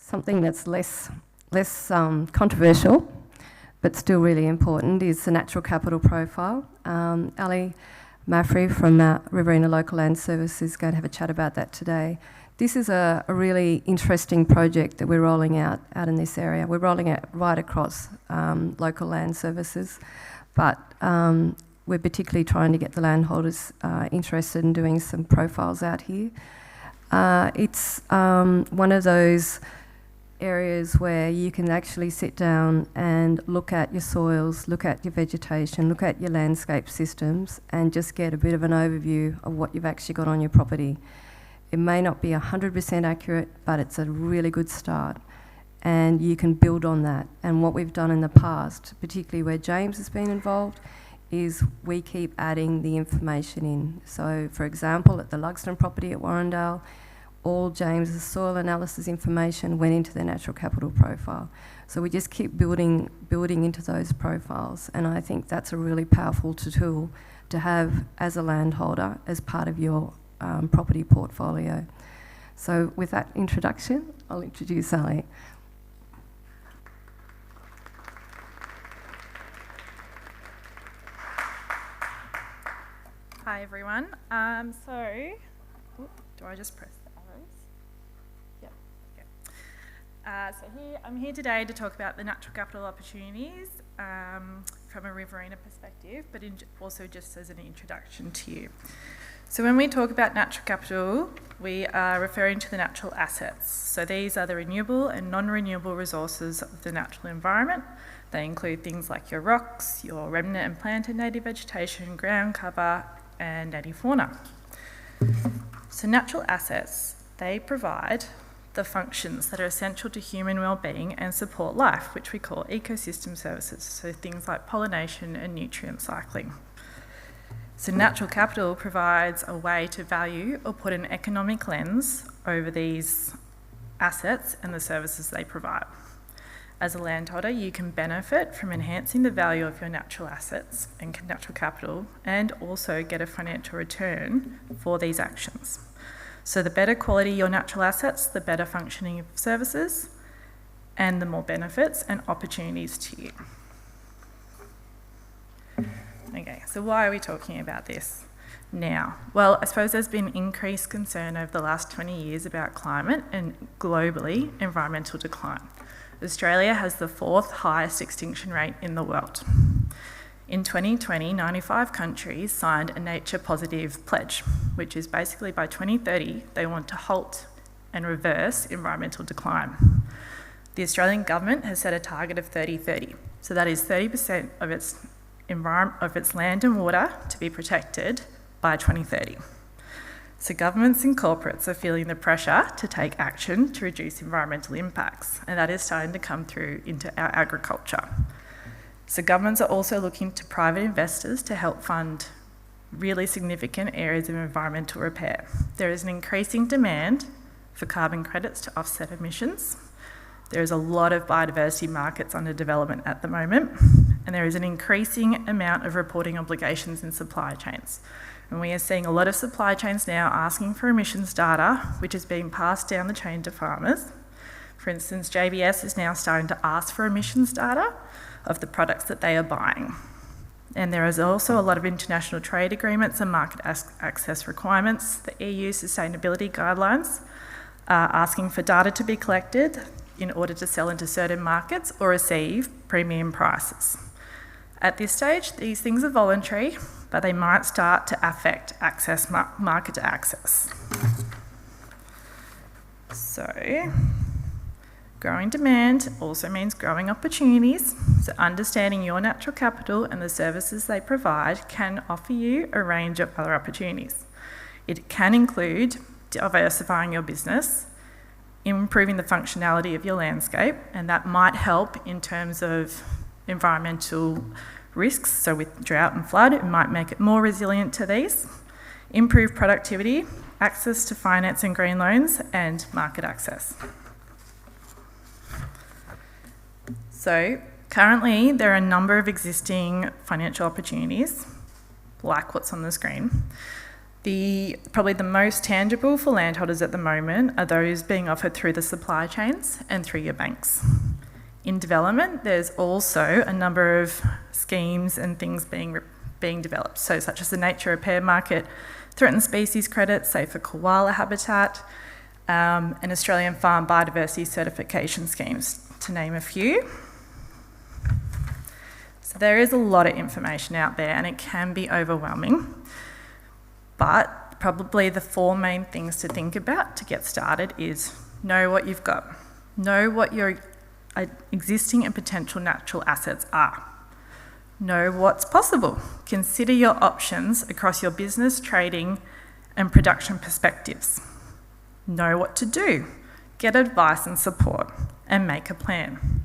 Something that's less controversial, but still really important, is the natural capital profile. Allie Maffei from Riverina Local Land Services is going to have a chat about that today. This is a really interesting project that we're rolling out in this area. We're rolling it right across local land services, but we're particularly trying to get the landholders interested in doing some profiles out here. It's one of those areas where you can actually sit down and look at your soils, look at your vegetation, look at your landscape systems, and just get a bit of an overview of what you've actually got on your property. It may not be 100% accurate, but it's a really good start, and you can build on that. And what we've done in the past, particularly where James has been involved, is we keep adding the information in. So, for example, at the Lugsdin property at Warrendale, all James's soil analysis information went into the natural capital profile. So we just keep building into those profiles, and I think that's a really powerful tool to have as a landholder as part of your property portfolio. So with that introduction, I'll introduce Allie. Hi everyone. Do I just press the arrows? Yep. Okay. I'm here today to talk about the natural capital opportunities from a Riverina perspective, but also just as an introduction to you. So when we talk about natural capital, we are referring to the natural assets. So these are the renewable and non-renewable resources of the natural environment. They include things like your rocks, your remnant and planted native vegetation, ground cover, and native fauna. So natural assets, they provide the functions that are essential to human well-being and support life, which we call ecosystem services, so things like pollination and nutrient cycling. So natural capital provides a way to value or put an economic lens over these assets and the services they provide. As a landholder, you can benefit from enhancing the value of your natural assets and natural capital, and also get a financial return for these actions. So the better quality your natural assets, the better functioning of services, and the more benefits and opportunities to you. Okay, so why are we talking about this now? Well, I suppose there's been increased concern over the last 20 years about climate and globally environmental decline. Australia has the 4th highest extinction rate in the world. In 2020, 95 countries signed a nature positive pledge, which is basically by 2030, they want to halt and reverse environmental decline. The Australian government has set a target of 30-30. So that is 30% of its land and water to be protected by 2030. So governments and corporates are feeling the pressure to take action to reduce environmental impacts, and that is starting to come through into our agriculture. So governments are also looking to private investors to help fund really significant areas of environmental repair. There is an increasing demand for carbon credits to offset emissions. There is a lot of biodiversity markets under development at the moment, and there is an increasing amount of reporting obligations in supply chains. And we are seeing a lot of supply chains now asking for emissions data, which is being passed down the chain to farmers. For instance, JBS is now starting to ask for emissions data of the products that they are buying. And there is also a lot of international trade agreements and market access requirements. The EU sustainability guidelines are asking for data to be collected in order to sell into certain markets or receive premium prices. At this stage, these things are voluntary, but they might start to affect access, market access. So, growing demand also means growing opportunities. So understanding your natural capital and the services they provide can offer you a range of other opportunities. It can include diversifying your business, improving the functionality of your landscape, and that might help in terms of environmental risks. So with drought and flood, it might make it more resilient to these. Improve productivity, access to finance and green loans, and market access. So currently, there are a number of existing financial opportunities, like what's on the screen. Probably the most tangible for landholders at the moment are those being offered through the supply chains and through your banks. In development, there's also a number of schemes and things being developed, so such as the nature repair market, threatened species credits, say for koala habitat, and Australian farm biodiversity certification schemes, to name a few. So there is a lot of information out there and it can be overwhelming. But probably the four main things to think about to get started is know what you've got. Know what your existing and potential natural assets are. Know what's possible. Consider your options across your business, trading and production perspectives. Know what to do. Get advice and support and make a plan.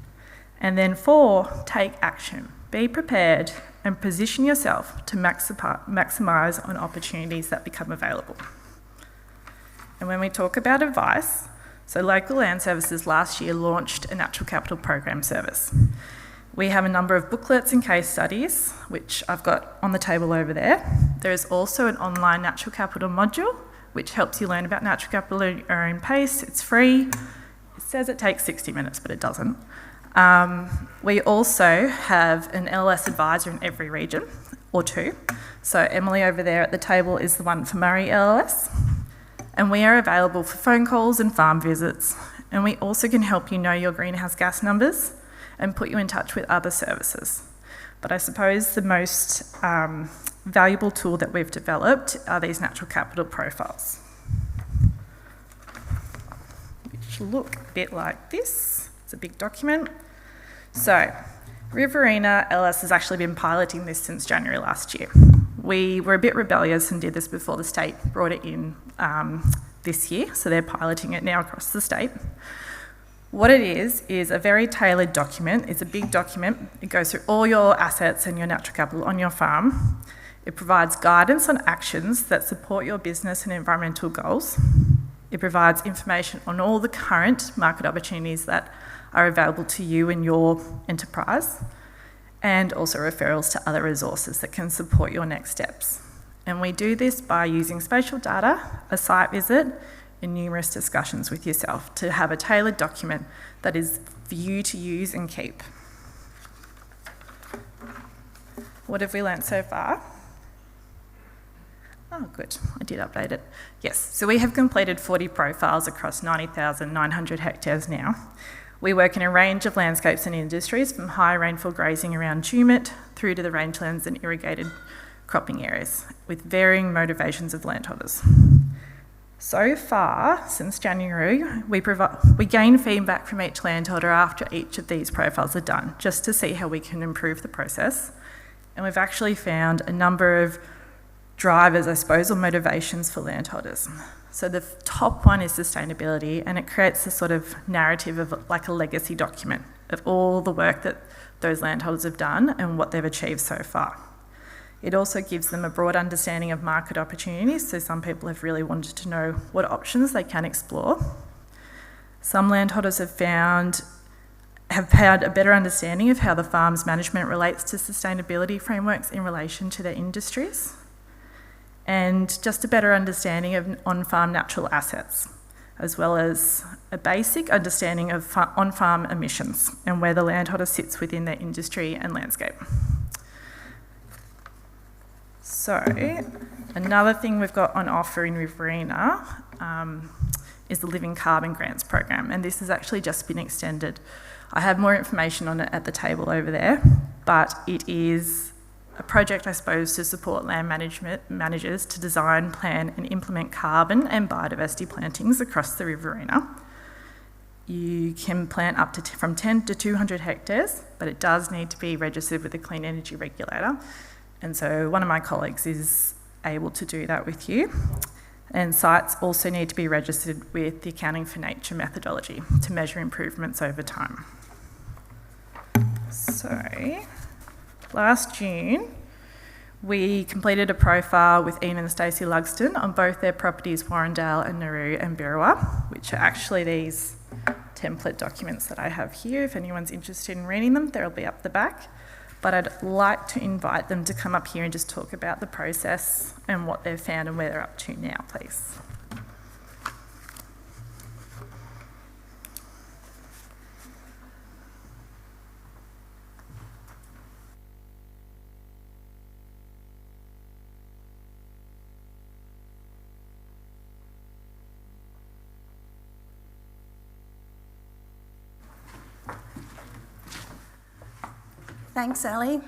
And then 4, take action. Be prepared and position yourself to maximise on opportunities that become available. And when we talk about advice, so Local Land Services last year launched a natural capital program service. We have a number of booklets and case studies, which I've got on the table over there. There is also an online natural capital module, which helps you learn about natural capital at your own pace. It's free. It says it takes 60 minutes, but it doesn't. We also have an LLS advisor in every region, or 2. So Emily over there at the table is the one for Murray LLS. And we are available for phone calls and farm visits. And we also can help you know your greenhouse gas numbers and put you in touch with other services. But I suppose the most valuable tool that we've developed are these natural capital profiles, which look a bit like this. It's a big document. So, Riverina LS has actually been piloting this since January last year. We were a bit rebellious and did this before the state brought it in this year, so they're piloting it now across the state. What it is a very tailored document. It's a big document. It goes through all your assets and your natural capital on your farm. It provides guidance on actions that support your business and environmental goals. It provides information on all the current market opportunities that are available to you and your enterprise, and also referrals to other resources that can support your next steps. And we do this by using spatial data, a site visit, and numerous discussions with yourself to have a tailored document that is for you to use and keep. What have we learnt so far? Oh, good, I did update it. Yes, so we have completed 40 profiles across 90,900 hectares now. We work in a range of landscapes and industries, from high rainfall grazing around Tumut through to the rangelands and irrigated cropping areas, with varying motivations of landholders. So far, since January, we gain feedback from each landholder after each of these profiles are done, just to see how we can improve the process. And we've actually found a number of drivers, I suppose, or motivations for landholders. So the top one is sustainability, and it creates a sort of narrative of like a legacy document of all the work that those landholders have done and what they've achieved so far. It also gives them a broad understanding of market opportunities, so some people have really wanted to know what options they can explore. Some landholders have had a better understanding of how the farm's management relates to sustainability frameworks in relation to their industries, and just a better understanding of on-farm natural assets, as well as a basic understanding of on-farm emissions and where the landholder sits within their industry and landscape. So, another thing we've got on offer in Riverina is the Living Carbon Grants program, and this has actually just been extended. I have more information on it at the table over there, but it is a project, I suppose, to support land managers to design, plan and implement carbon and biodiversity plantings across the Riverina. You can plant up to from 10 to 200 hectares, but it does need to be registered with the Clean Energy Regulator. And so one of my colleagues is able to do that with you. And sites also need to be registered with the Accounting for Nature methodology to measure improvements over time. So, last June, we completed a profile with Ian and Stacey Lugsdin on both their properties, Warrendale and Nauru and Birrawa, which are actually these template documents that I have here. If anyone's interested in reading them, they'll be up the back. but I'd like to invite them to come up here and just talk about the process and what they've found and where they're up to now, please. Thanks, Allie.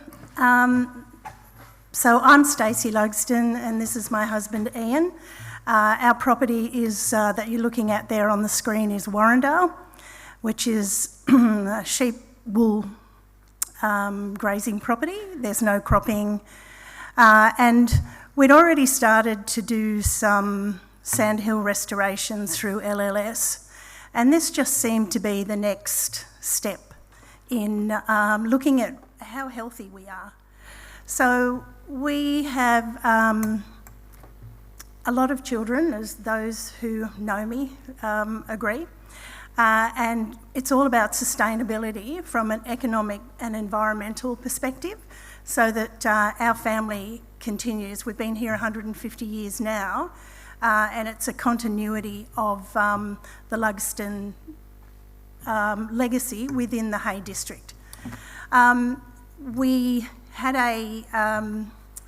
So I'm Stacey Lugsdin, and this is my husband, Ian. Our property is that you're looking at there on the screen is Warrendale, which is a sheep wool grazing property. There's no cropping. And we'd already started to do some sandhill restorations through LLS, and this just seemed to be the next step in looking at how healthy we are. So we have a lot of children, as those who know me agree, and it's all about sustainability from an economic and environmental perspective so that our family continues. We've been here 150 years now, and it's a continuity of the Lugsdin legacy within the Hay District. We had a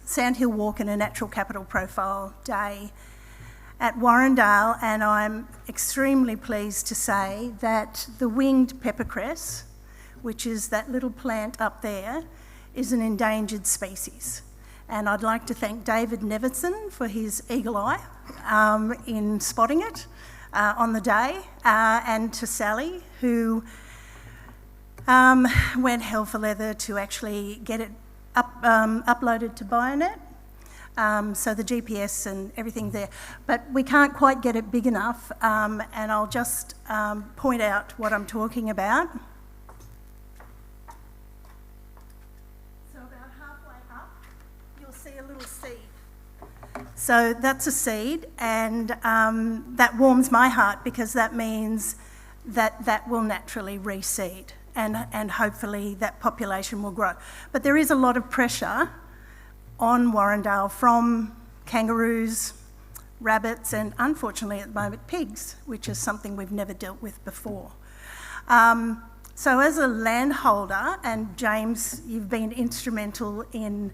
Sandhill Walk and a Natural Capital Profile Day at Warrendale, and I'm extremely pleased to say that the winged peppercress, which is that little plant up there, is an endangered species. And I'd like to thank David Nevinson for his eagle eye in spotting it on the day, and to Sally, who went hell for leather to actually get it uploaded to Bionet, so the GPS and everything there. But we can't quite get it big enough, and I'll just point out what I'm talking about. So about halfway up, you'll see a little seed. So that's a seed, and that warms my heart because that means that will naturally reseed. And hopefully that population will grow. But there is a lot of pressure on Warrendale from kangaroos, rabbits, and unfortunately at the moment pigs, which is something we've never dealt with before. So as a landholder, and James, you've been instrumental in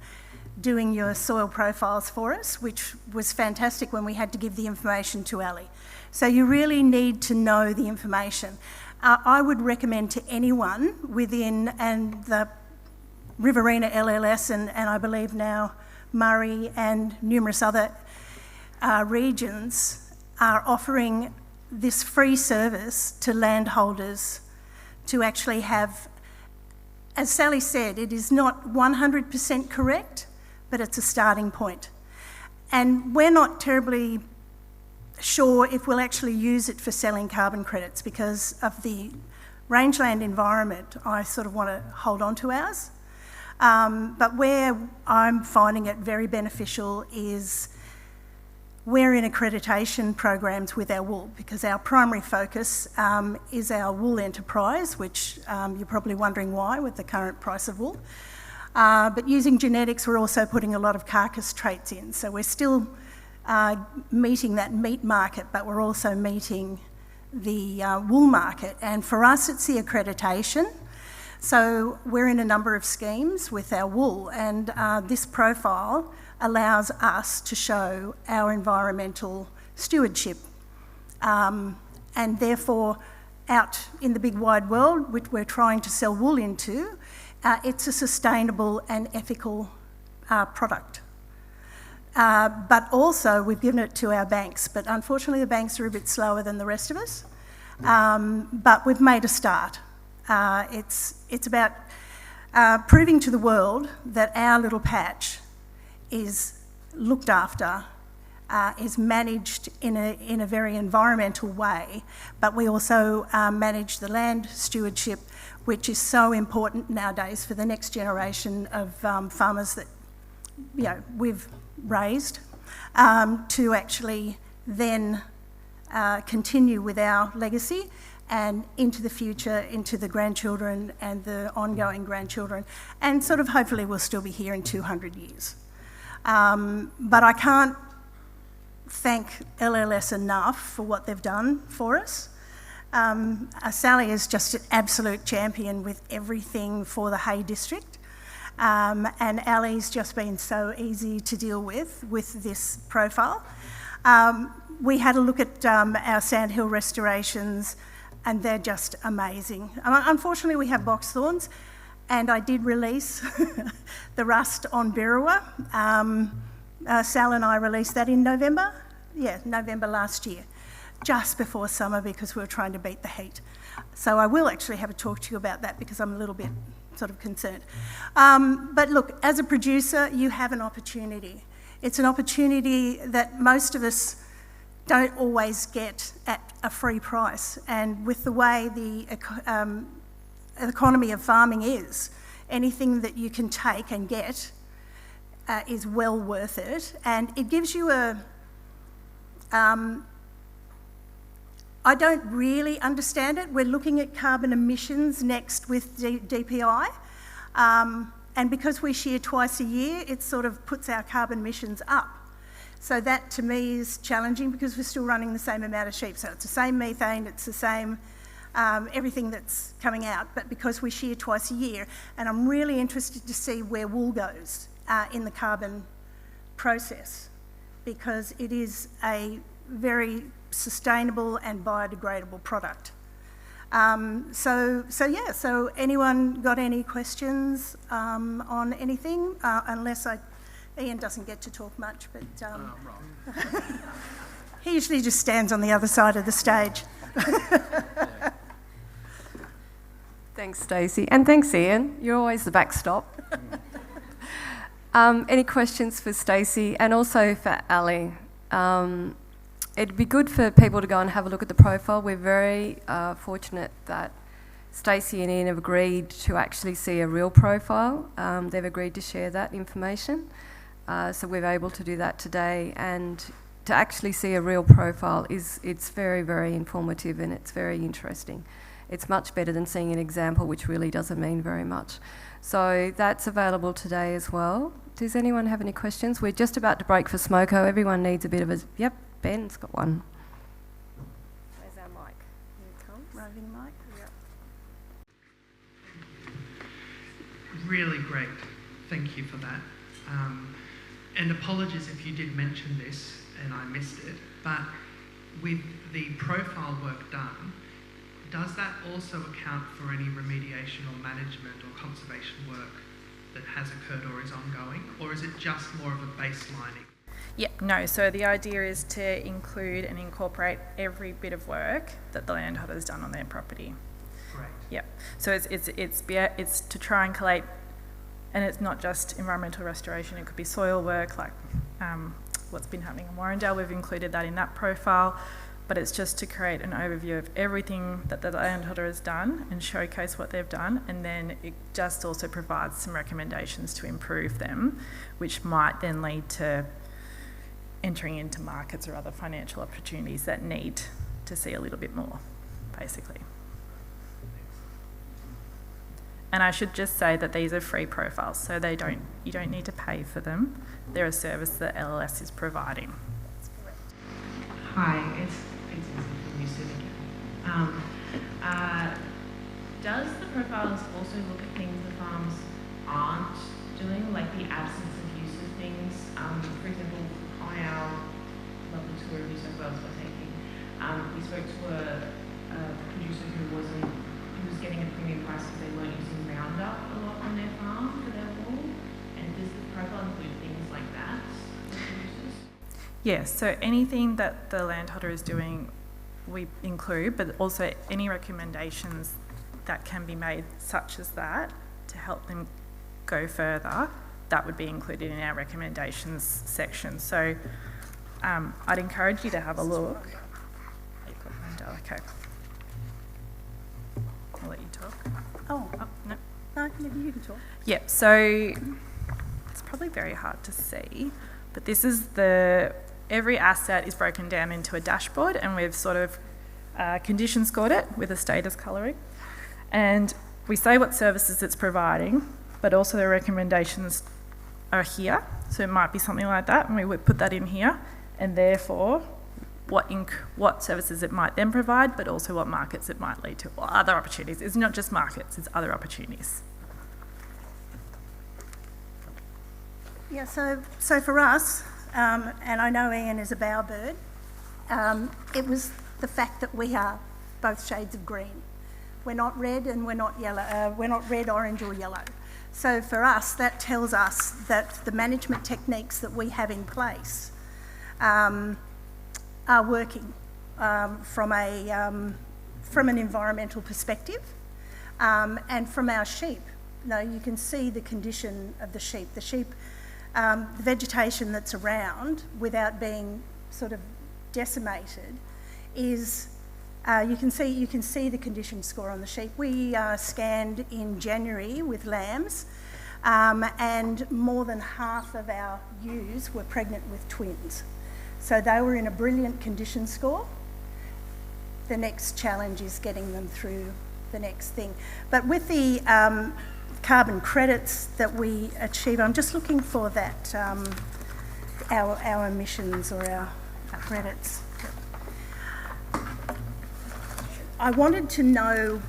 doing your soil profiles for us, which was fantastic when we had to give the information to Allie. So you really need to know the information. I would recommend to anyone within, and the Riverina LLS and I believe now Murray and numerous other regions are offering this free service to landholders to actually have, as Sally said, it is not 100% correct, but it's a starting point. And we're not terribly sure if we'll actually use it for selling carbon credits because of the rangeland environment. I sort of want to hold on to ours. But where I'm finding it very beneficial is we're in accreditation programs with our wool because our primary focus is our wool enterprise, which you're probably wondering why with the current price of wool. But using genetics, we're also putting a lot of carcass traits in. So we're still meeting that meat market, but we're also meeting the wool market. And for us, it's the accreditation. So we're in a number of schemes with our wool, and this profile allows us to show our environmental stewardship. And therefore, out in the big wide world, which we're trying to sell wool into, it's a sustainable and ethical product. But also, we've given it to our banks, but unfortunately the banks are a bit slower than the rest of us. But we've made a start. It's about proving to the world that our little patch is looked after, is managed in a very environmental way, but we also manage the land stewardship, which is so important nowadays for the next generation of farmers that we've raised, to actually then continue with our legacy and into the future, into the grandchildren and the ongoing grandchildren, and sort of hopefully we'll still be here in 200 years. But I can't thank LLS enough for what they've done for us. Sally is just an absolute champion with everything for the Hay District. And Allie's just been so easy to deal with this profile. We had a look at our sandhill restorations, and they're just amazing. Unfortunately, we have box thorns, and I did release the rust on Birrawa. Sal and I released that in November. Yeah, November last year, just before summer, because we were trying to beat the heat. So I will actually have a talk to you about that, because I'm a little bit sort of concerned. But look, as a producer, you have an opportunity. It's an opportunity that most of us don't always get at a free price. And with the way the economy of farming is, anything that you can take and get is well worth it. And it gives you I don't really understand it. We're looking at carbon emissions next with DPI. And because we shear twice a year, it sort of puts our carbon emissions up. So that to me is challenging, because we're still running the same amount of sheep. So it's the same methane, it's the same everything that's coming out, but because we shear twice a year. And I'm really interested to see where wool goes in the carbon process, because it is a very sustainable and biodegradable product. So anyone got any questions on anything? Unless Ian doesn't get to talk much, but he usually just stands on the other side of the stage. Thanks, Stacey. And thanks, Ian. You're always the backstop. Any questions for Stacey and also for Allie? It'd be good for people to go and have a look at the profile. We're very fortunate that Stacey and Ian have agreed to actually see a real profile. They've agreed to share that information. So we're able to do that today. And to actually see a real profile it's very, very informative, and it's very interesting. It's much better than seeing an example, which really doesn't mean very much. So that's available today as well. Does anyone have any questions? We're just about to break for smoko. Everyone needs a bit of a... Yep, Ben's got one. Where's our mic? Here it comes. Roving mic. Yep. Really great. Thank you for that. And apologies if you did mention this and I missed it, but with the profile work done, does that also account for any remediation or management or conservation work that has occurred or is ongoing, or is it just more of a baselining? Yep, no, so the idea is to include and incorporate every bit of work that the landholder's done on their property. Great. Yep, so it's to try and collate, and it's not just environmental restoration, it could be soil work, like what's been happening in Warrendale. We've included that in that profile, but it's just to create an overview of everything that the landholder has done and showcase what they've done, and then it just also provides some recommendations to improve them, which might then lead to entering into markets or other financial opportunities that need to see a little bit more, basically. And I should just say that these are free profiles, so you don't need to pay for them. They're a service that LLS is providing. Hi, it's Stacey from USID again. Does the profiles also look at things the farms aren't doing, like the absence of use of things? For example, on our lovely tour of New South Wales we're taking, we spoke to a producer who was getting a premium price because they weren't using Roundup a lot on their farm for their wool. And does the profile include things like that for producers? Yes, so anything that the landholder is doing we include, but also any recommendations that can be made such as that to help them go further, that would be included in our recommendations section. So I'd encourage you to have a look. Okay. I'll let you talk. Oh, No. no, maybe you can talk. Yep, so it's probably very hard to see, but this is every asset is broken down into a dashboard, and we've sort of condition scored it with a status colouring, and we say what services it's providing, but also the recommendations are here. So it might be something like that, and we would put that in here, and therefore what services it might then provide, but also what markets it might lead to, or other opportunities. It's not just markets, it's other opportunities. Yeah, so for us, and I know Ian is a bowerbird, it was the fact that we are both shades of green. We're not red and we're not yellow. We're not red, orange or yellow. So for us, that tells us that the management techniques that we have in place are working from an environmental perspective, and from our sheep. You know, you can see the condition of the sheep. The sheep, the vegetation that's around, without being sort of decimated, is you can see the condition score on the sheep. We scanned in January with lambs, and more than half of our ewes were pregnant with twins. So they were in a brilliant condition score. The next challenge is getting them through the next thing. But with the carbon credits that we achieve, I'm just looking for that, our emissions or our credits. I wanted to know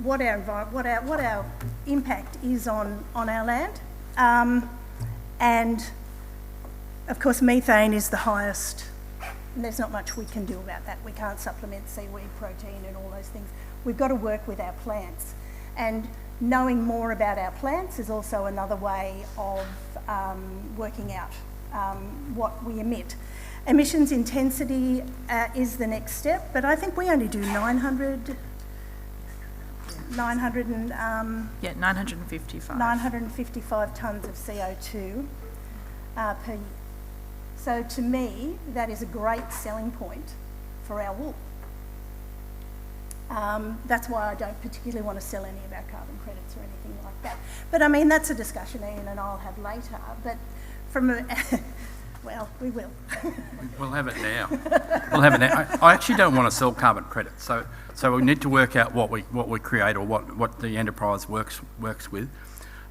what our impact is on our land, and of course methane is the highest, and there's not much we can do about that. We can't supplement seaweed protein and all those things. We've got to work with our plants, and knowing more about our plants is also another way of working out what we emit. Emissions intensity is the next step, but I think we only do 955 tonnes of CO2 per year. So to me, that is a great selling point for our wool. That's why I don't particularly want to sell any of our carbon credits or anything like that. But I mean, that's a discussion Ian and I'll have later. But from a well, we will. We'll have it now. We'll have it now. I actually don't want to sell carbon credits, so we need to work out what we create or what the enterprise works with.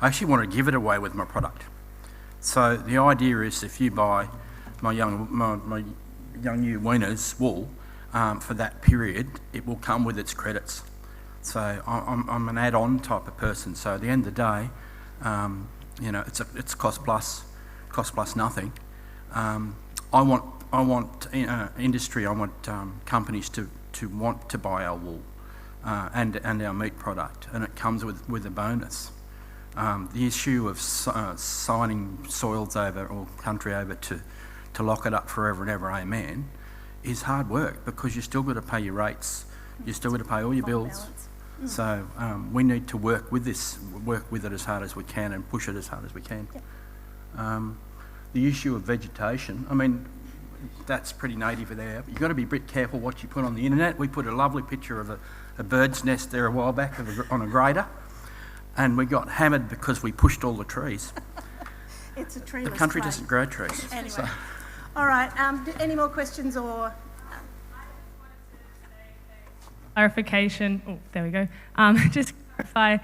I actually want to give it away with my product. So the idea is, if you buy my young ewe weaners wool for that period, it will come with its credits. So I'm an add-on type of person. So at the end of the day, you know, it's cost plus nothing. I want industry. I want companies to want to buy our wool and our meat product, and it comes with a bonus. The issue of signing soils over or country over to lock it up forever and ever, amen, is hard work, because you still got to pay your rates, you still got to pay all your bills. So we need to work with it as hard as we can and push it as hard as we can. Yep. The issue of vegetation, I mean, that's pretty native there. You've got to be a bit careful what you put on the internet. We put a lovely picture of a bird's nest there a while back on a grader, and we got hammered because we pushed all the trees. It's a treeless The country plain. doesn't grow trees. Anyway. So. All right, any more questions or... Clarification. Oh, there we go. Just clarify,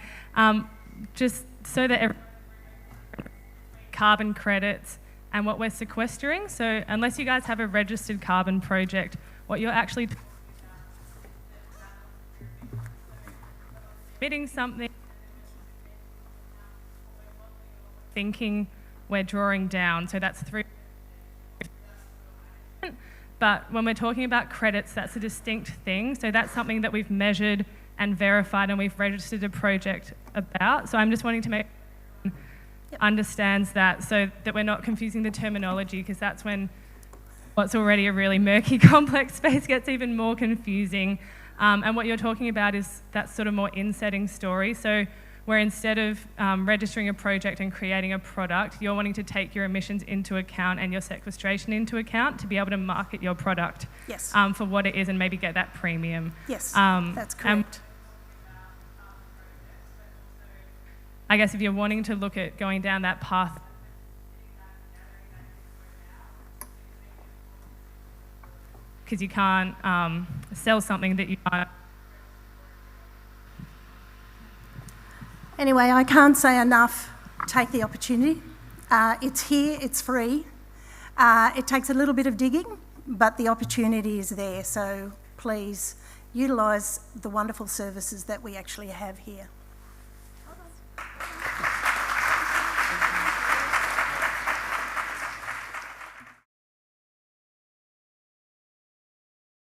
just so that carbon credits and what we're sequestering. So unless you guys have a registered carbon project, what you're actually emitting something, thinking we're drawing down. So that's 3. But when we're talking about credits, that's a distinct thing. So that's something that we've measured and verified and we've registered a project about. So I'm just wanting to make understands that, so that we're not confusing the terminology, because that's when what's already a really murky, complex space gets even more confusing. And what you're talking about is that sort of more in-setting story. So where instead of registering a project and creating a product, you're wanting to take your emissions into account and your sequestration into account to be able to market your product. Yes. For what it is and maybe get that premium. Yes, that's correct. I guess if you're wanting to look at going down that path, because you can't sell something that you aren't. Anyway, I can't say enough. Take the opportunity. It's here, it's free. It takes a little bit of digging, but the opportunity is there. So please utilise the wonderful services that we actually have here.